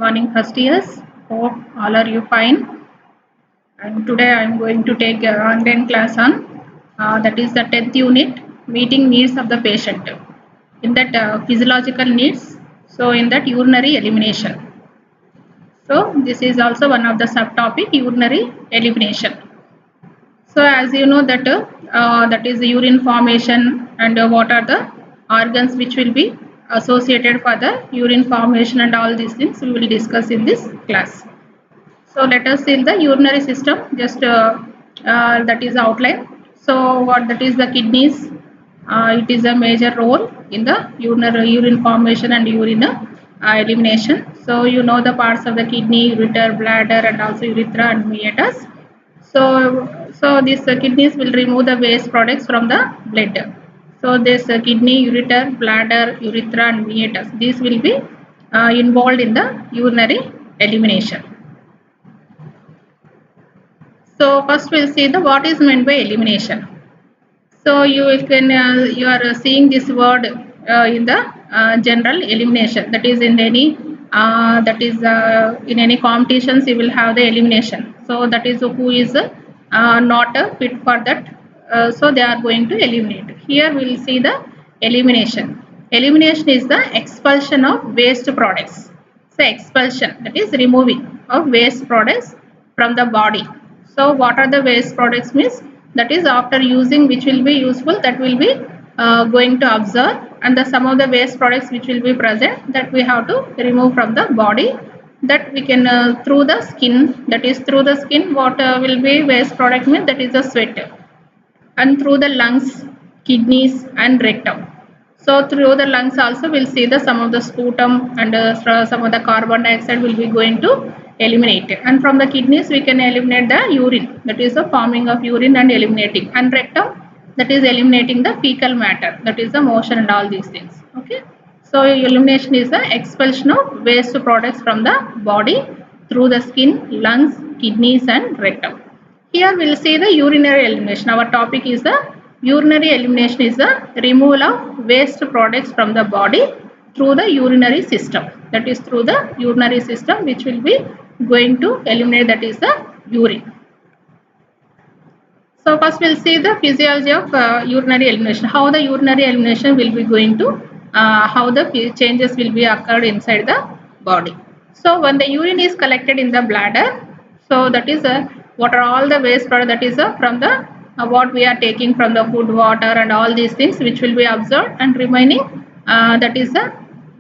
Morning first years. Hope all are you fine. And today I am going to take an online class on that is the 10th unit, meeting needs of the patient. In that physiological needs, so in that urinary elimination. So this is also one of the subtopic, urinary elimination. So as you know that that is the urine formation and what are the organs which will be associated for the urine formation and all these things we will discuss in this class. So let us see the urinary system, just that is outline. So what that is the kidneys, it is a major role in the urine formation and urine elimination. So you know the parts of the kidney, ureter, bladder and also urethra and meatus. So these kidneys will remove the waste products from the blood. So this kidney, ureter, bladder, urethra and meatus, these will be involved in the urinary elimination. So first we'll see the what is meant by elimination. So you are seeing this word in the general elimination. That is in any in any competitions you will have the elimination. So that is who is not fit for that. So they are going to eliminate. Here we will see the elimination. Elimination is the expulsion of waste products. So expulsion, that is removing of waste products from the body. So what are the waste products means, that is after using which will be useful, that will be going to absorb, and the some of the waste products which will be present, that we have to remove from the body, that we can through the skin, that is through the skin what will be waste product means, that is the sweat, and through the lungs, kidneys and rectum. So through the lungs also we'll see the some of the sputum and some of the carbon dioxide will be going to eliminate. And from the kidneys we can eliminate the urine, that is the forming of urine and eliminating. And rectum, that is eliminating the fecal matter, that is the motion and all these things. Okay. So elimination is the expulsion of waste products from the body through the skin, lungs, kidneys and rectum. Here we will see the urinary elimination. Our topic is the urinary elimination is the removal of waste products from the body through the urinary system. That is through the urinary system which will be going to eliminate, that is the urine. So first we'll see the physiology of urinary elimination. How the urinary elimination will be going to, how the changes will be occurred inside the body. So when the urine is collected in the bladder, so that is what are all the waste product, that is from the what we are taking from the food, water and all these things which will be absorbed, and remaining that is the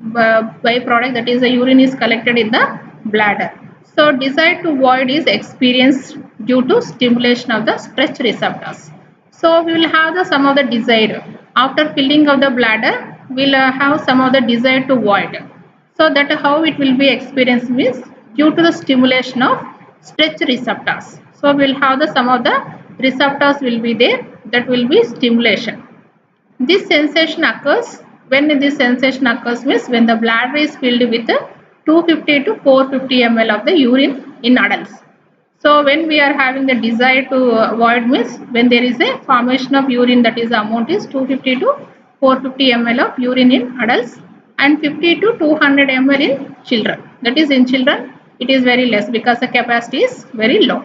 byproduct, that is the urine is collected in the bladder. So desire to void is experienced due to stimulation of the stretch receptors. So we will have the some of the desire after filling of the bladder. We'll have some of the desire to void. So that how it will be experienced means due to the stimulation of stretch receptors. So we'll have the some of the receptors will be there, that will be stimulation. This sensation occurs when this sensation occurs means when the bladder is filled with 250 to 450 ml of the urine in adults. So when we are having the desire to avoid means when there is a formation of urine, that is the amount is 250 to 450 ml of urine in adults and 50 to 200 ml in children. That is in children it is very less because the capacity is very low.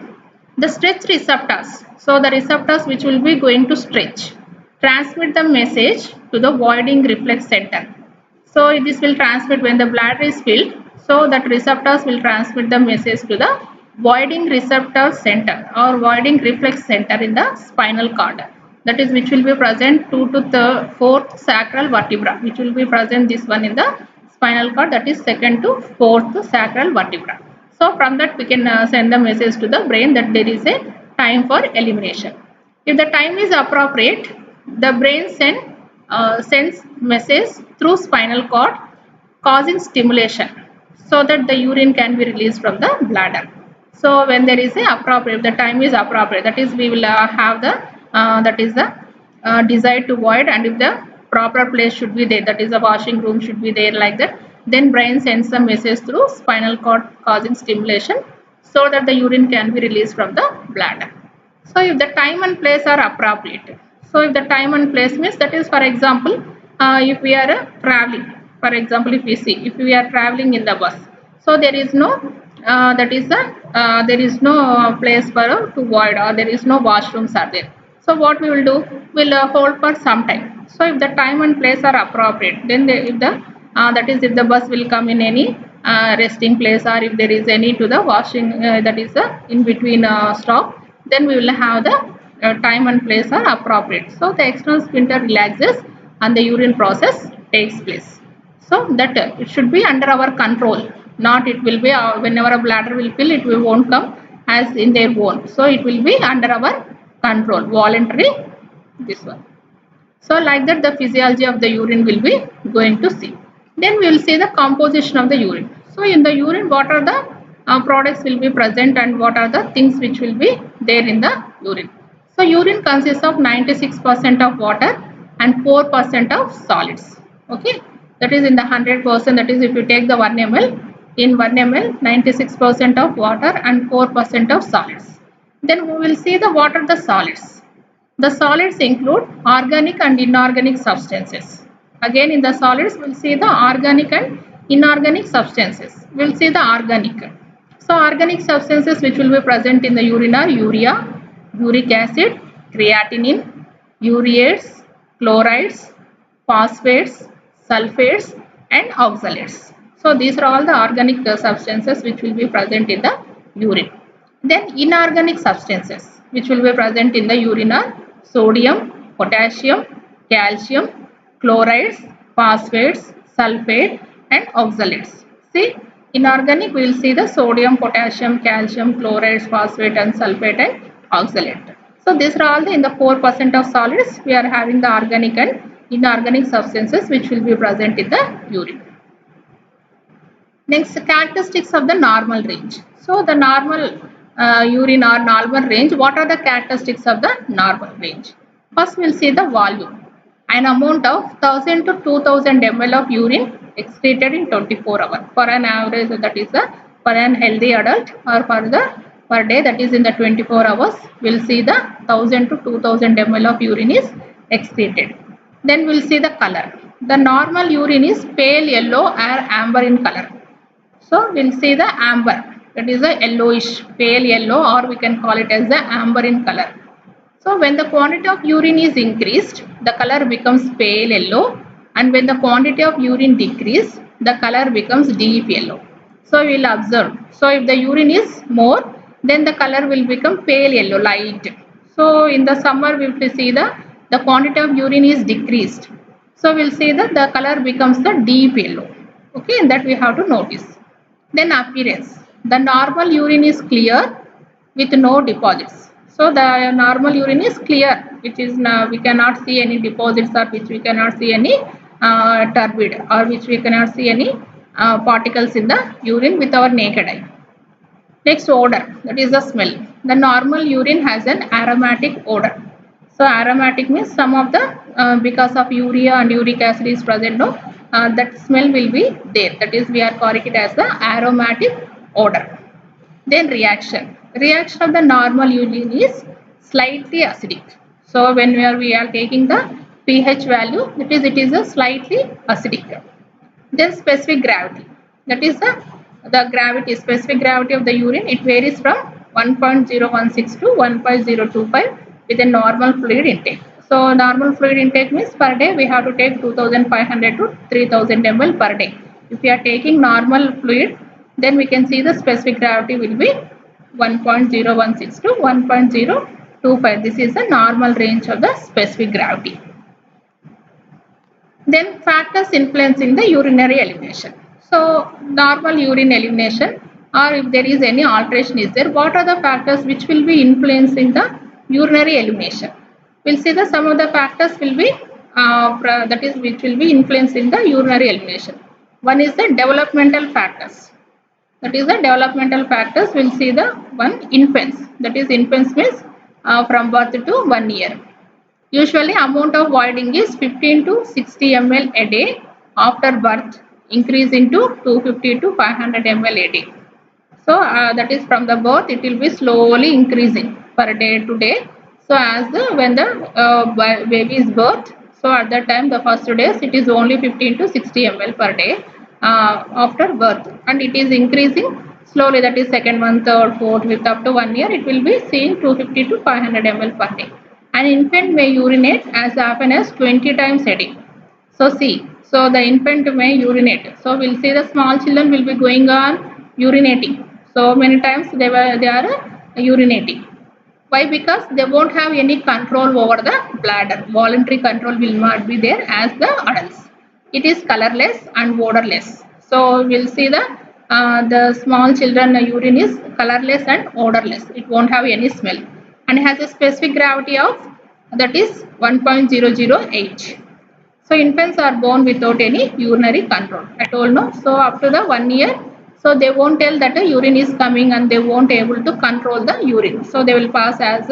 The stretch receptors. So the receptors which will be going to stretch transmit the message to the voiding reflex center. So this will transmit when the bladder is filled. So that receptors will transmit the message to the voiding receptor center or voiding reflex center in the spinal cord. That is which will be present 2 to the 4th sacral vertebra, which will be present this one in the spinal cord, that is 2nd to 4th sacral vertebra. So from that we can send the message to the brain that there is a time for elimination. If the time is appropriate, the brain sends message through spinal cord causing stimulation so that the urine can be released from the bladder. So when there is a appropriate, the time is appropriate, that is we will have the that is the desire to void, and if the proper place should be there, that is the washing room should be there like that, then brain sends the message through spinal cord causing stimulation so that the urine can be released from the bladder. So if the time and place are appropriate. So if the time and place means, that is for example if we are traveling, for example if we see if we are traveling in the bus, So there is no there is no place for to void, or there is no washrooms are there. So what we will do, we'll hold for some time. So if the time and place are appropriate, then if the that is if the bus will come in any resting place, or if there is any to the washing, that is in between stop, then we will have the time and place are appropriate. So the external sphincter relaxes and the urine process takes place. So that it should be under our control, not it will be whenever a bladder will fill, it will won't come as in their own. So it will be under our control, voluntary, this one. So like that the physiology of the urine will be going to see. Then we will see the composition of the urine. So in the urine, what are the products will be present, and what are the things which will be there in the urine. So urine consists of 96% of water and 4% of solids. Okay, that is in the 100%, that is if you take the 1 ml, in 1 ml 96% of water and 4% of solids. Then we will see the what are the solids. The solids include organic and inorganic substances. Again in the solids we will see the organic and inorganic substances. We will see the organic. So organic substances which will be present in the urine are urea, uric acid, creatinine, ureates, chlorides, phosphates, sulfates and oxalates. So these are all the organic substances which will be present in the urine. Then inorganic substances which will be present in the urine are sodium, potassium, calcium, chlorides, phosphates, sulfate and oxalates. See, inorganic we will see the sodium, potassium, calcium, chlorides, phosphate and sulfate and oxalate. So these are all in the 4% of solids. We are having the organic and inorganic substances which will be present in the urine. Next, characteristics of the normal range. So the normal urine or normal range, what are the characteristics of the normal range? First we will see the volume. An amount of 1000 to 2000 ml of urine excreted in 24 hours for an average, that is for an healthy adult, or for the per day, that is in the 24 hours we will see the 1000 to 2000 ml of urine is excreted. Then we will see the color. The normal urine is pale yellow or amber in color. So we'll see the amber, that is a yellowish, pale yellow, or we can call it as the amber in color. So when the quantity of urine is increased, the color becomes pale yellow, and when the quantity of urine decreases, the color becomes deep yellow. So we will observe. So if the urine is more, then the color will become pale yellow, light. So in the summer we will see the quantity of urine is decreased. So we will see that the color becomes the deep yellow. Okay, and that we have to notice. Then appearance. The normal urine is clear with no deposits. So the normal urine is clear, which is we cannot see any deposits, or which we cannot see any turbid, or which we cannot see any particles in the urine with our naked eye. Next, odor, that is the smell. The normal urine has an aromatic odor. So aromatic means some of the because of urea and uric acid is present, no, that smell will be there. That is we are calling it as the aromatic odor. Then reaction. Reaction of the normal urine is slightly acidic. So when we are taking the pH value, that is it is a slightly acidic. Then specific gravity, that is the gravity, specific gravity of the urine, it varies from 1.016 to 1.025 with a normal fluid intake. So normal fluid intake means per day we have to take 2500 to 3000 ml per day. If we are taking normal fluid, then we can see the specific gravity will be 1.016 to 1.025. This is the normal range of the specific gravity. Then factors influencing the urinary elimination. So normal urine elimination, or if there is any alteration is there, what are the factors which will be influencing the urinary elimination? We'll see that some of the factors will be that is which will be influencing the urinary elimination. One is the developmental factors. That is the developmental factors. We'll see the one infants. That is infants means from birth to 1 year. Usually amount of voiding is 15 to 60 ml a day. After birth, increasing to 250 to 500 ml a day. So that is from the birth, it will be slowly increasing per day to day. So as when the baby is birth, so at that time the first days it is only 15 to 60 ml per day. after birth, and it is increasing slowly, that is second month, third, fourth, fifth, up to 1 year it will be seeing 250 to 500 ml per day. An infant may urinate as often as 20 times a day. So see, so the infant may urinate, so we'll see the small children will be going on urinating, so many times they are urinating. Why? Because they won't have any control over the bladder. Voluntary control will not be there as the adults. It is colorless and odorless. So we'll see the small children urine is colorless and odorless. It won't have any smell and has a specific gravity of, that is 1.008. So infants are born without any urinary control. I told no. So up to the 1 year, so they won't tell that a urine is coming and they won't able to control the urine. So they will pass as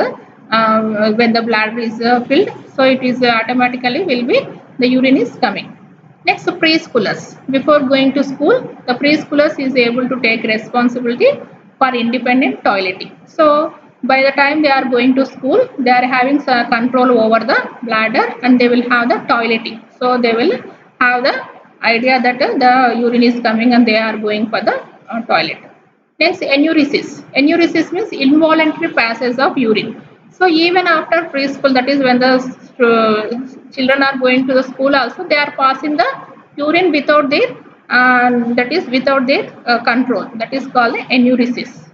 when the bladder is filled. So it is automatically will be the urine is coming. Next, preschoolers. Before going to school, the preschoolers is able to take responsibility for independent toileting. So by the time they are going to school, they are having control over the bladder and they will have the toileting. So they will have the idea that the urine is coming and they are going for the toilet. Next, enuresis. Enuresis means involuntary passage of urine. So even after preschool, that is when the children are going to the school also, they are passing the urine without their that is without their control. That is called enuresis.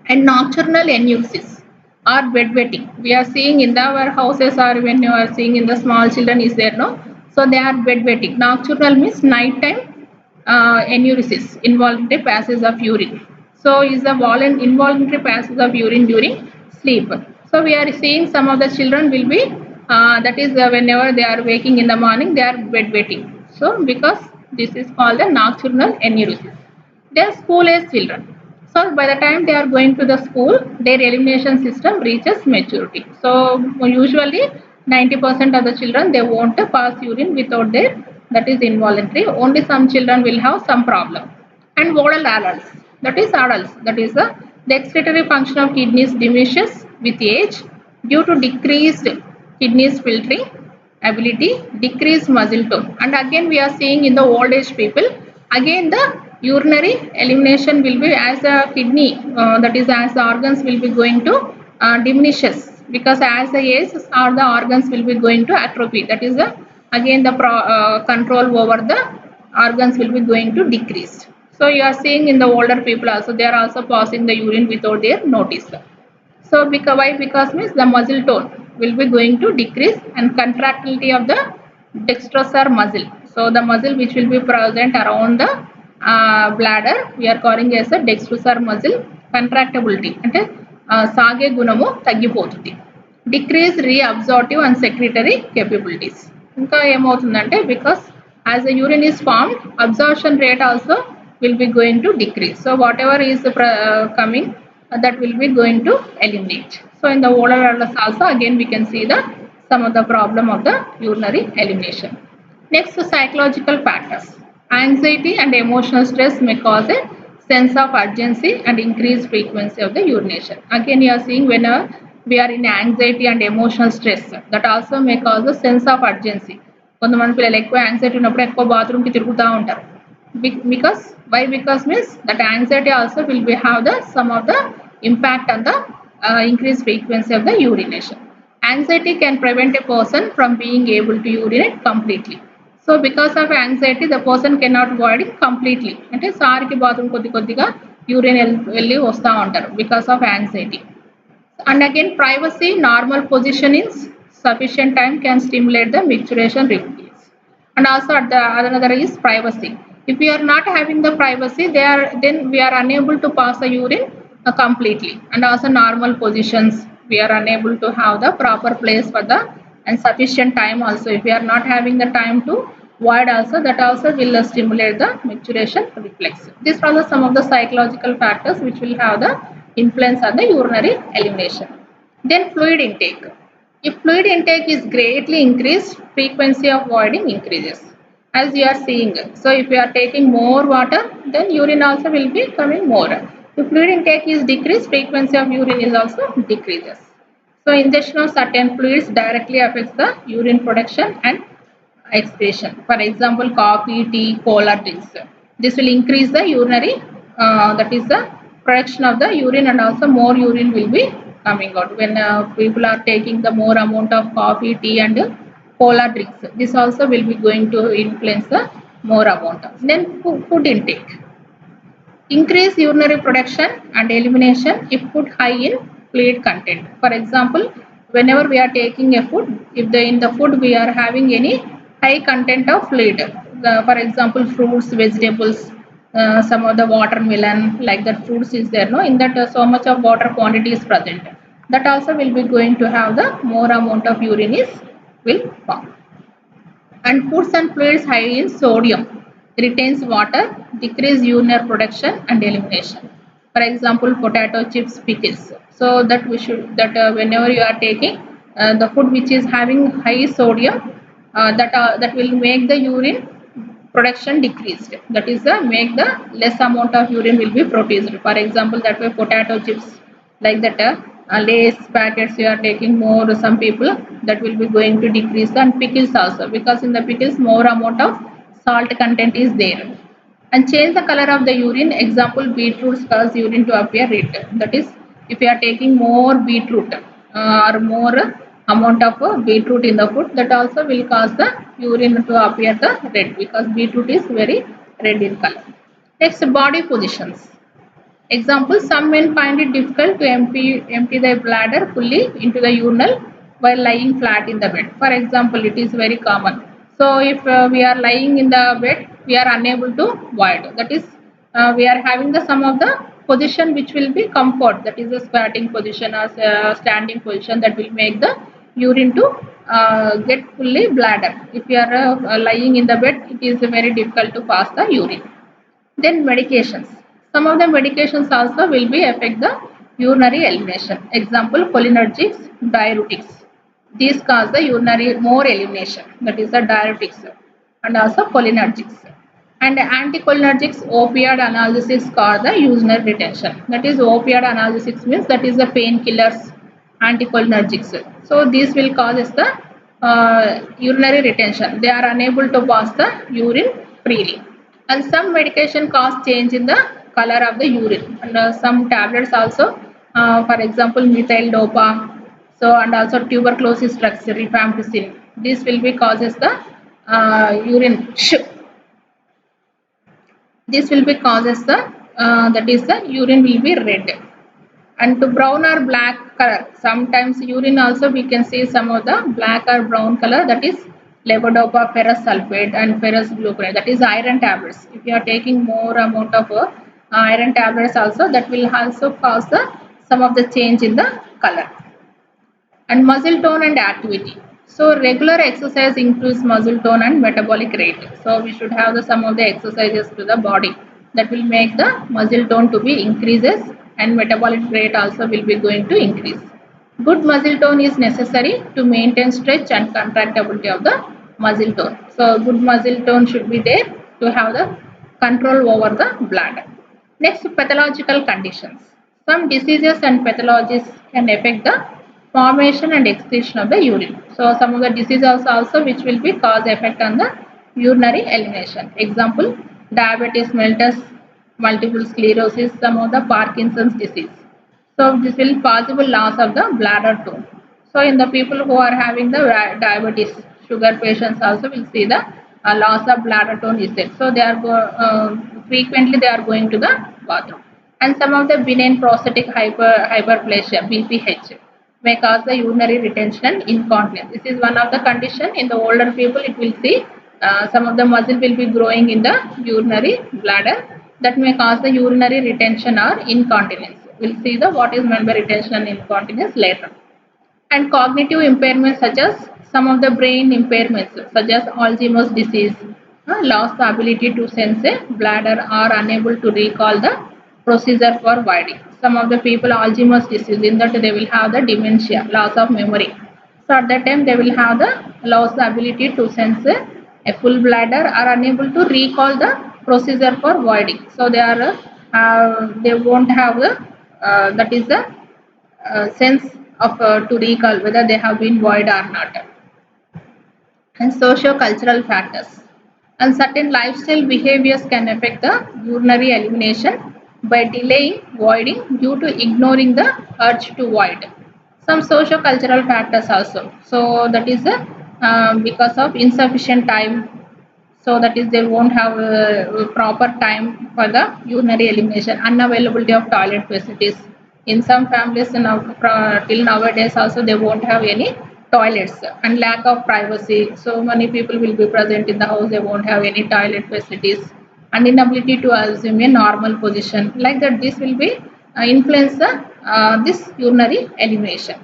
And nocturnal enuresis or bedwetting. We are seeing in our houses or when you are seeing in the small children is there, no? So they are bedwetting. Nocturnal means nighttime enuresis, involuntary passage of urine. So is the involuntary passage of urine during sleep. So we are seeing some of the children will be that is whenever they are waking in the morning they are bedwetting. So because this is called the nocturnal enuresis. Then school age children. So by the time they are going to the school, their elimination system reaches maturity. So usually 90% of the children they won't pass urine without their, that is involuntary. Only some children will have some problem. And oral adults, that is adults, that is the excretory function of kidneys diminishes with age due to decreased kidneys filtering ability, decreased muscle tone. And again we are seeing in the old age people, again the urinary elimination will be as a kidney, that is as the organs will be going to diminishes, because as the age or the organs will be going to atrophy, that is again the control over the organs will be going to decrease. So you are seeing in the older people also, they are also passing the urine without their notice. So because why? Because means the muscle tone will be going to decrease and contractility of the dextrosor muscle. So the muscle which will be present around the bladder we are calling as a dextrosor muscle contractibility అంటే సాగే గుణము తగ్గిపోతుంది. Decrease reabsorptive and secretory capabilities. ఇంకా ఏమవుతుందంటే because as the urine is formed, absorption rate also will be going to decrease. So whatever is coming, that will be going to eliminate. So in the older adults also again we can see the some of the problem of the urinary elimination. Next, psychological factors. Anxiety and emotional stress may cause a sense of urgency and increased frequency of the urination. Again you are seeing when we are in anxiety and emotional stress, that also may cause a sense of urgency. కొంతమంది పిల్లలు ఎక్కువ anxiety ఉన్నప్పుడు ఎక్కువ బాత్రూమ్కి తిరుగుతూ ఉంటారు. Because why? Because means that anxiety also will be have the some of the impact on the increased frequency of the urination. Anxiety can prevent a person from being able to urinate completely. So because of anxiety the person cannot avoid it completely, అంటే సారికి bathroom కొద్ది కొద్దిగా urine వెళ్ళి వస్తూ ఉంటారు because of anxiety. And again privacy, normal position in sufficient time can stimulate the micturition reflex. And also at the another is privacy. If we are not having the privacy, then we are unable to pass the urine completely. And also normal positions, we are unable to have the proper place for the and sufficient time also. If we are not having the time to void also, that also will stimulate the micturition reflex. These are some of the psychological factors which will have the influence on the urinary elimination. Then fluid intake. If fluid intake is greatly increased, frequency of voiding increases, as you are seeing. So if you are taking more water, then urine also will be coming more. If fluid intake is decreased, frequency of urine is also decreases. So ingestion of certain fluids directly affects the urine production and excretion. For example, coffee, tea, cola drinks. This will increase the urinary, that is the production of the urine, and also more urine will be coming out when people are taking the more amount of coffee, tea, and cola drinks. This also will be going to influence the more amount. Then food intake. Increase urinary production and elimination if food high in fluid content. For example, whenever we are taking a food, if in the food we are having any high content of fluid, for example, fruits, vegetables, some of the watermelon, like that fruits is there, no, in that so much of water quantity is present. That also will be going to have the more amount of urine is will form. And foods and fluids high in sodium retains water, decrease urinary production and elimination. For example, potato chips, pickles. So that we should that whenever you are taking the food which is having high sodium, that will make the urine production decreased. That is the make the less amount of urine will be produced. For example, that way potato chips, like that Lays packets you are taking more, some people that will be going to decrease, and pickles also, because in the pickles more amount of salt content is there. And change the color of the urine. Example, beetroots cause urine to appear red. That is, if you are taking more beetroot or more amount of beetroot in the food, that also will cause the urine to appear the red, because beetroot is very red in color. Next, body positions. Example, some men find it difficult to empty their bladder fully into the urinal while lying flat in the bed. For example, it is very common. So, if we are lying in the bed, we are unable to void. That is, we are having the some of the position which will be comfort. That is a squatting position or standing position that will make the urine to get fully bladder. If you are lying in the bed, it is very difficult to pass the urine. Then medications. Some of the medications also will be affect the urinary elimination. Example, cholinergics, diuretics. These cause the urinary more elimination. That is the diuretics and also cholinergics. And anticholinergics, opioid analgesics cause the urinary retention. That is opioid analgesics means that is the painkillers, anticholinergics. So these will cause the urinary retention. They are unable to pass the urine freely. And some medication cause change in the color of the urine, and some tablets also, for example, methyl dopa, so, and also tuberculosis drugs, rifampicin. This will be causes the urine this will be causes the that is the urine will be red. And to brown or black color, sometimes urine also we can see some of the black or brown color, that is levodopa, ferrous sulfate and ferrous gluconate, that is iron tablets. If you are taking more amount of iron tablets also, that will also cause the some of the change in the color. And muscle tone and activity. So regular exercise improves muscle tone and metabolic rate. So we should have the some of the exercises to the body that will make the muscle tone to be increases, and metabolic rate also will be going to increase. Good muscle tone is necessary to maintain stretch and contractibility of the muscle tone. So good muscle tone should be there to have the control over the bladder. Next, pathological conditions. Some diseases and pathologies can affect the formation and excretion of the urine. So some of the diseases also which will be cause effect on the urinary elimination. Example, diabetes mellitus, multiple sclerosis, some of the Parkinson's disease. So this will possible loss of the bladder tone. So in the people who are having the diabetes, sugar patients also will see the loss of bladder tone is there. So they are frequently they are going to the bathroom. And some of the benign prostatic hyperplasia (BPH) may cause the urinary retention and incontinence. This is one of the condition in the older people. It will see some of the muscle will be growing in the urinary bladder, that may cause the urinary retention or incontinence. We'll see the what is meant by retention and incontinence later. And cognitive impairments, such as some of the brain impairments such as Alzheimer's disease, lost the ability to sense a bladder or unable to recall the procedure for voiding. Some of the people Alzheimer's disease, in that they will have the dementia, loss of memory. So at that time they will have the lost the ability to sense a full bladder, or unable to recall the procedure for voiding. So they won't have the that is the sense of to recall whether they have been void or not. and socio-cultural factors. And certain lifestyle behaviors can affect the urinary elimination by delaying voiding due to ignoring the urge to void. Some socio-cultural factors also. So that is because of insufficient time, so that is they won't have proper time for the urinary elimination, unavailability of toilet facilities. In some families now, till nowadays also they won't have any toilets, and lack of privacy, so many people will be present in the house, they won't have any toilet facilities, and inability to assume a normal position, like that this will be influence the this urinary elimination.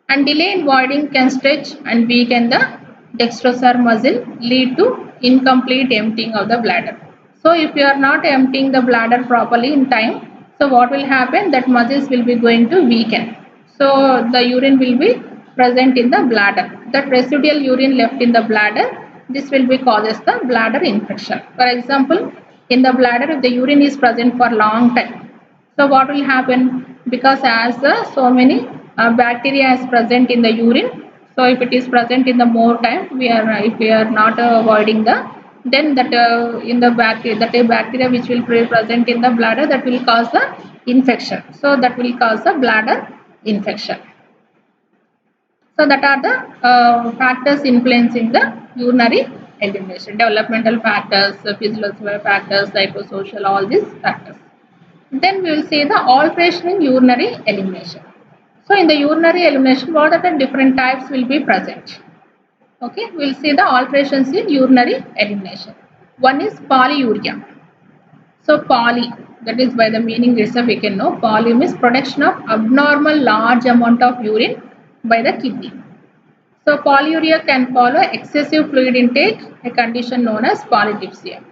And delay in voiding can stretch and weaken the dextrosor muscle, lead to incomplete emptying of the bladder. So if you are not emptying the bladder properly in time, so what will happen, that muscles will be going to weaken, so the urine will be present in the bladder, that residual urine left in the bladder, this will be causes the bladder infection. For example, in the bladder, if the urine is present for long time, so what will happen? Because as so many bacteria is present in the urine, so if it is present in the more time, we are if we are not avoiding the, then that in the bacteria, that a bacteria which will be present in the bladder, that will cause the infection. So that will cause the bladder infection. So that are the factors influencing the urinary elimination. Developmental factors, physiological factors, psychosocial, all these factors. Then we will see the alteration in urinary elimination. So in the urinary elimination, what are the different types will be present? Okay, we will see the alterations in urinary elimination. One is polyuria. So poly, that is by the meaning itself we can know, poly means production of abnormal large amount of urine by the kidney. So polyuria can follow excessive fluid intake, a condition known as polydipsia.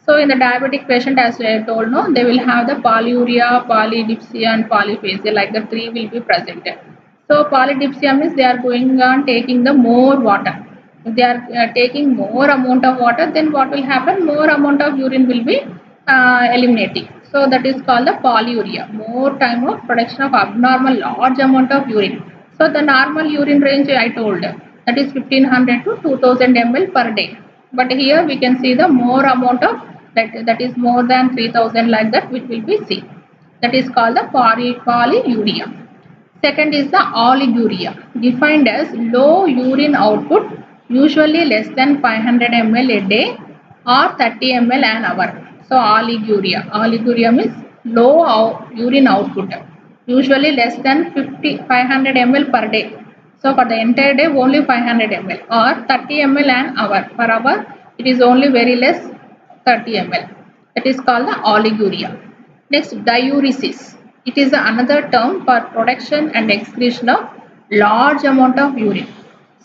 So in the diabetic patient, as I told, no, they will have the polyuria, polydipsia, and polyphasia, like the three will be presented. So polydipsia means they are going on taking the more water. If they are taking more amount of water, then what will happen? More amount of urine will be eliminating. So that is called the polyuria. More time of production of abnormal large amount of urine. So the normal urine range I told, that is 1500 to 2000 ml per day. But here we can see the more amount of that is more than 3000, like that which will be seen. That is called the polyuria. Second is the oliguria, defined as low urine output, usually less than 500 ml a day or 30 ml an hour. So oliguria. Oliguria means low urine output, usually less than 500 ml per day. So for the entire day only 500 ml or 30 ml an hour. Per hour it is only very less, 30 ml. That is called the oliguria. Next, diuresis. It is another term for production and excretion of large amount of urine.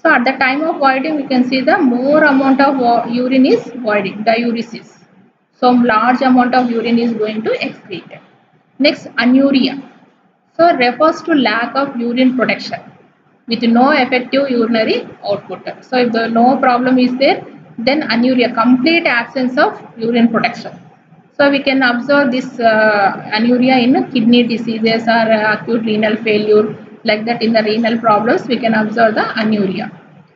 So at the time of voiding, we can see the more amount of urine is voiding, diuresis. So large amount of urine is going to excrete. Next, anuria. So refers to lack of urine production with no effective urinary output. So if the no problem is there, then anuria, complete absence of urine production. So we can observe this anuria in kidney diseases or acute renal failure, like that in the renal problems we can observe the anuria.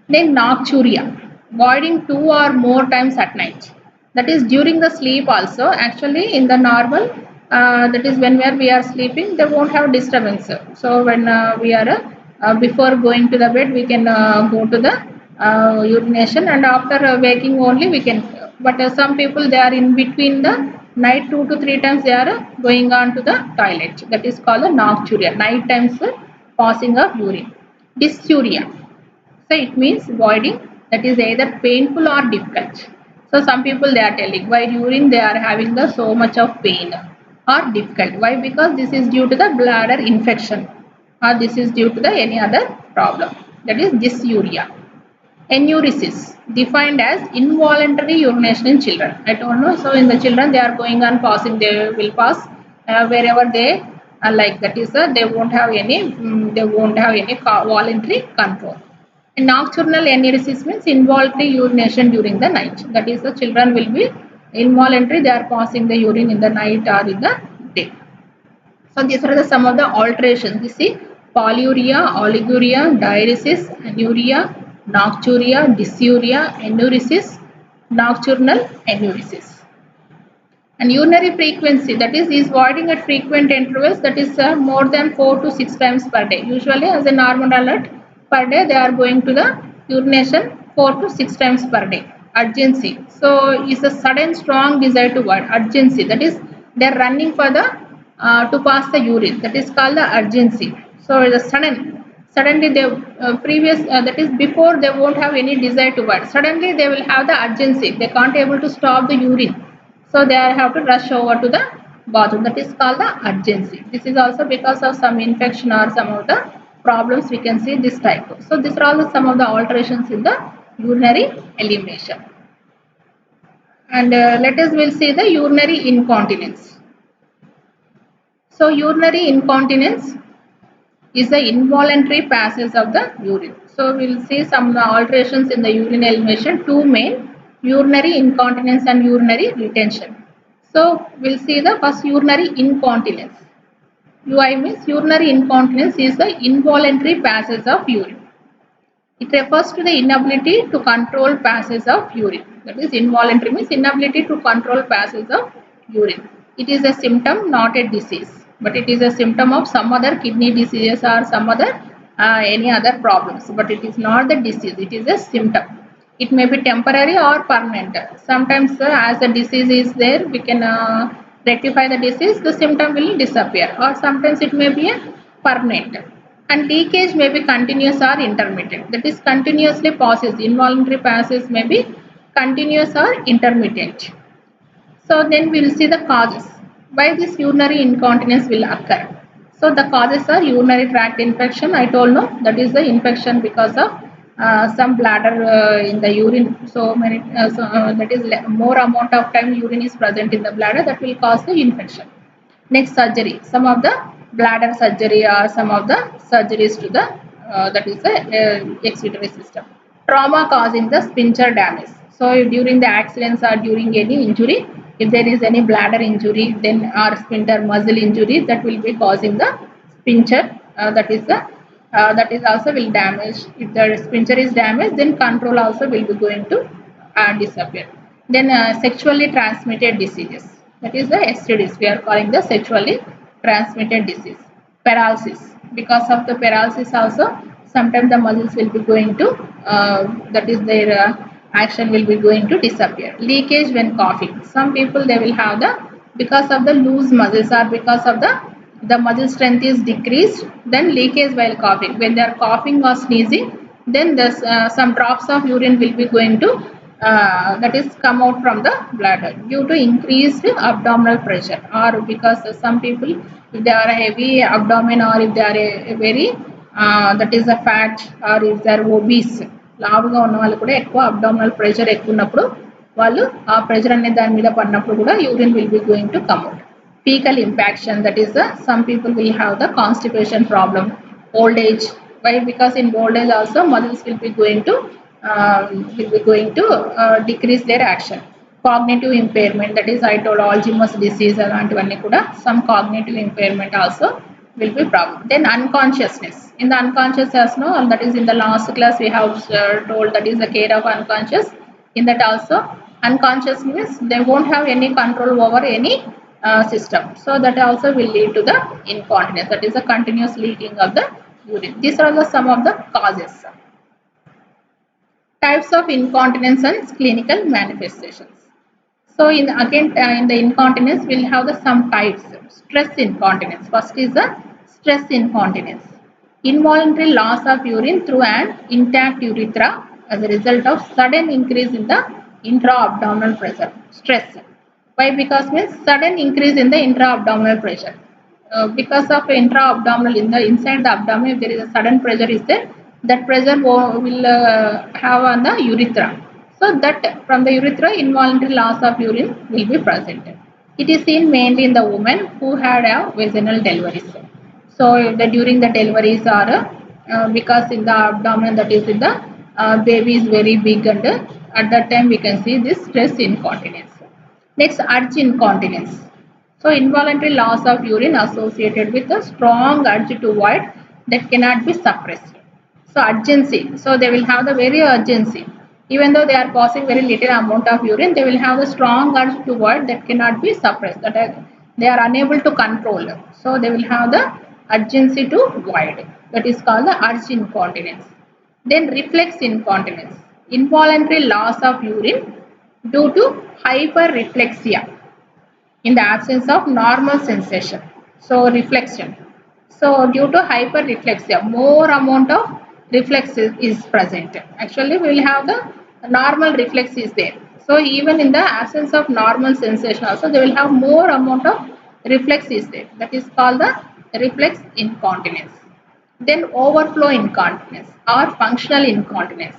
Then nocturia, voiding 2 or more times at night. That is during the sleep also. Actually in the normal, that is when we are sleeping, they won't have disturbance. So when we are before going to the bed, we can go to the urination, and after waking only we can. But some people, they are in between the night 2 to 3 times they are going on to the toilet. That is called a nocturia, night times passing of urine. Dysuria. So it means voiding that is either painful or difficult. So some people they are telling while urine they are having the so much of pain or difficult. Why? Because this is due to the bladder infection or this is due to the any other problem. That is dysuria. Enuresis, defined as involuntary urination in children. I don't know. So in the children they are going on passing. They will pass wherever they like. That is they won't have any. They won't have any voluntary control. And nocturnal enuresis means involuntary urination during the night. That is the children will be involuntary. They are passing the urine in the night or in the day. So these are some of the alterations. You see, polyuria, oliguria, diuresis, anuria, nocturia, dysuria, enuresis, nocturnal enuresis. And urinary frequency, that is voiding at frequent intervals, that is more than 4 to 6 times per day. Usually as a normal alert per day they are going to the urination 4 to 6 times per day. Urgency, so is a sudden strong desire to void. Urgency, that is they are running for the to pass the urine, that is called the urgency. So the suddenly they previous that is before they won't have any desire to void, suddenly they will have the urgency, they can't able to stop the urine, so they have to rush over to the bathroom. That is called the urgency. This is also because of some infection or some of the problems we can see this type. So these are all some of the alterations in the urinary elimination. And let us will see the urinary incontinence. So urinary incontinence is the involuntary passage of the urine. So we will see some alterations in the urine elimination, two main: urinary incontinence and urinary retention. So we'll see the first, urinary incontinence. UI means urinary incontinence is the involuntary passage of urine. It refers to the inability to control passage of urine. That is, involuntary means inability to control passage of urine. It is a symptom, not a disease, but it is a symptom of some other kidney diseases or some other any other problems. But it is not the disease. It is a symptom. It may be temporary or permanent. Sometimes, as the disease is there, we can rectify the disease. The symptom will disappear, or sometimes it may be a permanent. And leakage may be continuous or intermittent. That is, continuously passes. Involuntary passes may be continuous or intermittent. So then we will see the causes. Why this urinary incontinence will occur? So the causes are urinary tract infection. I told no, that is the infection because of some bladder in the urine. So many, that is more amount of time urine is present in the bladder, that will cause the infection. Next, surgery. Some of the bladder surgery or some of the surgeries to the that is the excretory system. Trauma causing the sphincter damage. So during the accidents or during any injury, if there is any bladder injury, then or sphincter muscle injury, that will be causing the sphincter. That is also will damage. If the sphincter is damaged, then control also will be going to disappear. Then sexually transmitted diseases. That is the STDs. We are calling the sexually transmitted disease. Paralysis. Because of the paralysis also, sometimes the muscles will be going to that is their action will be going to disappear. Leakage when coughing. Some people they will have the, because of the loose muscles or because of the muscle strength is decreased, then leakage while coughing. When they are coughing or sneezing, then there's some drops of urine will be going to that is come out from the bladder due to increased abdominal pressure, or because some people, if they are a heavy abdomen, or if they are a very that is a fat, or if they are obese, లావుగా ఉన్న వాళ్ళు కూడా ఎక్కువ abdominal pressure ఎక్కువ ఉన్నప్పుడు వాళ్ళు ఆ pressure అనే దాని మీద పడినప్పుడు కూడా urine will be going to come out. Fecal impaction, that is some people will have the constipation problem. Old age, why? Because in old age also muscles will be going to decrease their action. Cognitive impairment, that is I told Alzheimer's disease అలాంటివన్నీ కూడా some cognitive impairment also will be problem. Then unconsciousness. In the unconsciousness, no, that is in the last class we have told, that is the care of unconscious. In that also, unconsciousness, they won't have any control over any system. So that also will lead to the incontinence, that is a continuous leaking of the urine. These are the some of the causes. Types of incontinence and clinical manifestations. So again in the incontinence we'll have the some types. Stress incontinence. First is the stress incontinence. Involuntary loss of urine through an intact urethra as a result of sudden increase in the intra-abdominal pressure. Stress. Why? Because means sudden increase in the intra-abdominal pressure. Because of intra-abdominal, in the inside the abdomen, if there is a sudden pressure is there, that pressure will have on the urethra. So that from the urethra, involuntary loss of urine will be present. It is seen mainly in the women who had a vaginal deliveries. So during the deliveries, or because in the abdomen, that is in the baby is very big, and at that time we can see this stress incontinence. Next, urge incontinence. So involuntary loss of urine associated with a strong urge to void that cannot be suppressed. So urgency. So they will have the very urgency. Even though they are passing very little amount of urine, they will have the strong urge to void that cannot be suppressed. They are unable to control. So they will have the urgency to void. That is called the urge incontinence. Then reflex incontinence. Involuntary loss of urine due to hyperreflexia in the absence of normal sensation. So reflection. So due to hyperreflexia, more amount of reflex is present. Actually, we will have the normal reflex is there. So even in the absence of normal sensation also, they will have more amount of reflex is there. That is called the reflex incontinence. Then overflow incontinence or functional incontinence.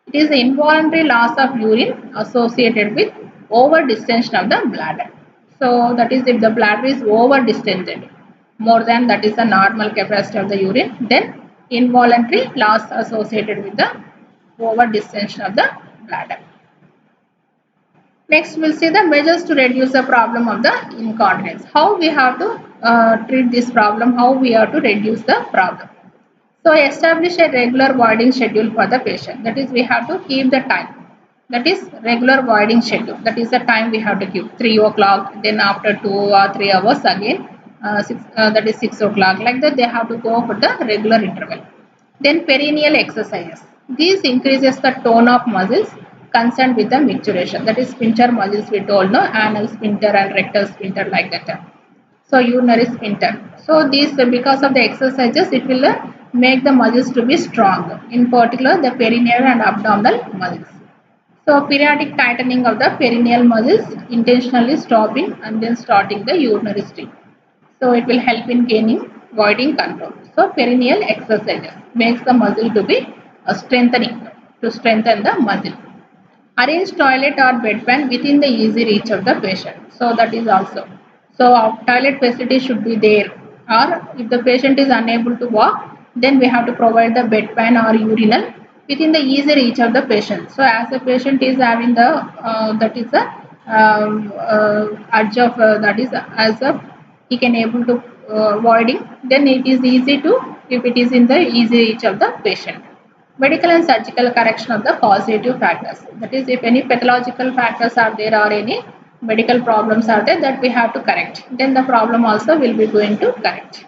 It is the involuntary loss of urine associated with over distension of the bladder. So that is if the bladder is over distended more than that is the normal capacity of the urine, then involuntary loss associated with the over distension of the bladder. Next, we'll see the measures to reduce the problem of the incontinence. How we have to treat this problem, how we have to reduce the problem. So establish a regular voiding schedule for the patient. That is, we have to keep the time. That is regular voiding schedule. That is the time we have to keep 3 o'clock. Then after 2 or 3 hours again, that is 6 o'clock. Like that, they have to go for the regular interval. Then perineal exercises. These increases the tone of muscles concerned with the micturition. That is sphincter muscles we told, no, anal sphincter and rectal sphincter like that. So urinary sphincter. So these because of the exercises, it will make the muscles to be strong. In particular, the perineal and abdominal muscles. So periodic tightening of the perineal muscles, intentionally stopping and then starting the urinary stream. So it will help in gaining voiding control. So perineal exercises makes the muscle to be strengthening to strengthen the muscle. Arrange toilet or bedpan within the easy reach of the patient. So that is also. So toilet facility should be there. Or if the patient is unable to walk, then we have to provide the bedpan or urinal within the easy reach of the patient. So as the patient is having the that is the urge of that is as a he can able to voiding, then it is easy to if it is in the easy reach of the patient. Medical and surgical correction of the causative factors. That is, if any pathological factors are there or any medical problems are there that we have to correct, then the problem also will be going to correct.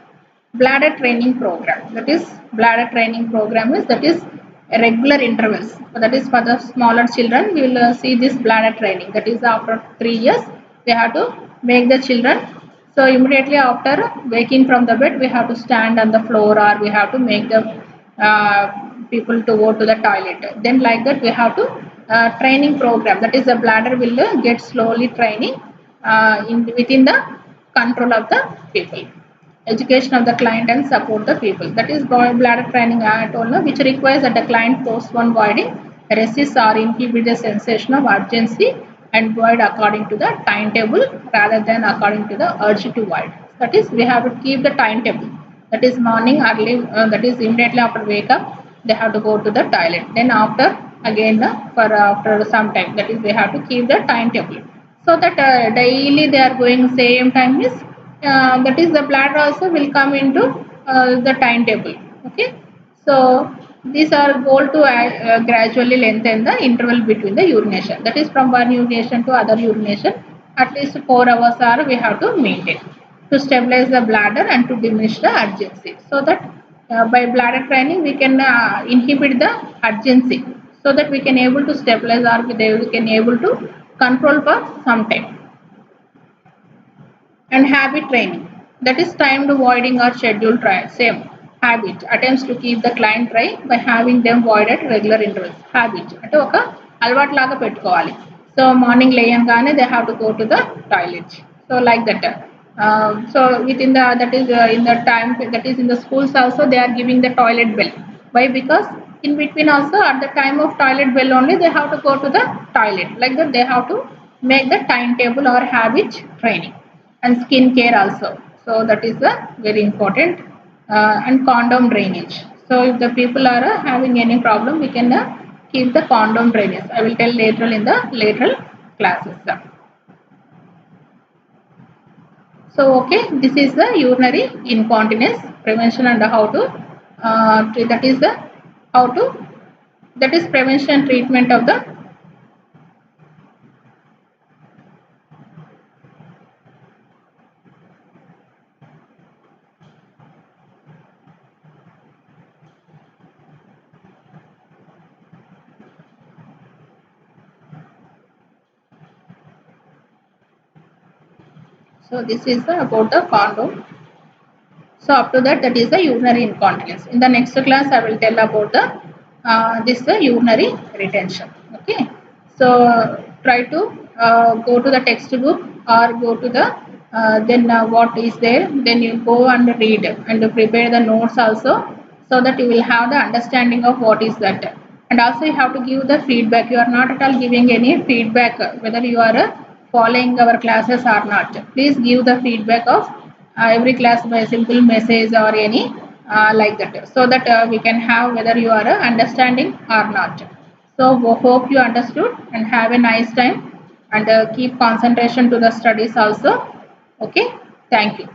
Bladder training program. That is, bladder training program is that is regular intervals. That is for the smaller children. We will see this bladder training. That is after 3 years, we have to make the children. So immediately after waking from the bed, we have to stand on the floor or we have to make the people to go to the toilet. Then like that we have to training program. That is the bladder will get slowly training within the control of the people. Education of the client and support the people. That is bladder training I told you, which requires that the client postpone voiding, resist or inhibit the sensation of urgency and void according to the timetable rather than according to the urge to void. That is, we have to keep the timetable. That is morning early, that is immediately after wake up, they have to go to the toilet. Then after again for after some time, that is they have to keep the timetable. So that daily they are going same time is that is the bladder also will come into the timetable. Okay, so these are goal to gradually lengthen the interval between the urination. That is from one urination to other urination. At least 4 hours are we have to maintain to stabilize the bladder and to diminish the urgency. So that by bladder training we can inhibit the urgency so that we can able to stabilize or we can able to control for some time. And habit training, that is timed voiding or scheduled trial. Same habit attempts to keep the client dry by having them void at regular intervals. Habit అంటే ఒక అలవాటు లాగా పెట్టుకోవాలి. So morning లేయంగానే they have to go to the toilet. So like that. So within the that is in the time that is in the schools also they are giving the toilet bell. Why? Because in between also at the time of toilet bell only they have to go to the toilet. Like that they have to make the timetable or habit training. And skin care also. So that is a very important and condom drainage. So if the people are having any problem, we can keep the condom drainage. I will tell later in the later classes. So okay, this is the urinary incontinence prevention and how to treat. That is the how to, that is prevention treatment of the. So this is about the condom. So up to that, that is the urinary incontinence. In the next class, I will tell about the this urinary retention. Okay. So try to go to the textbook or go to the then what is there. Then you go and read and prepare the notes also, so that you will have the understanding of what is that. And also you have to give the feedback. You are not at all giving any feedback whether you are following our classes or not. Please give the feedback of every class by a simple message or any like that, so that we can have whether you are understanding or not. So hope you understood and have a nice time, and keep concentration to the studies also. Okay, thank you.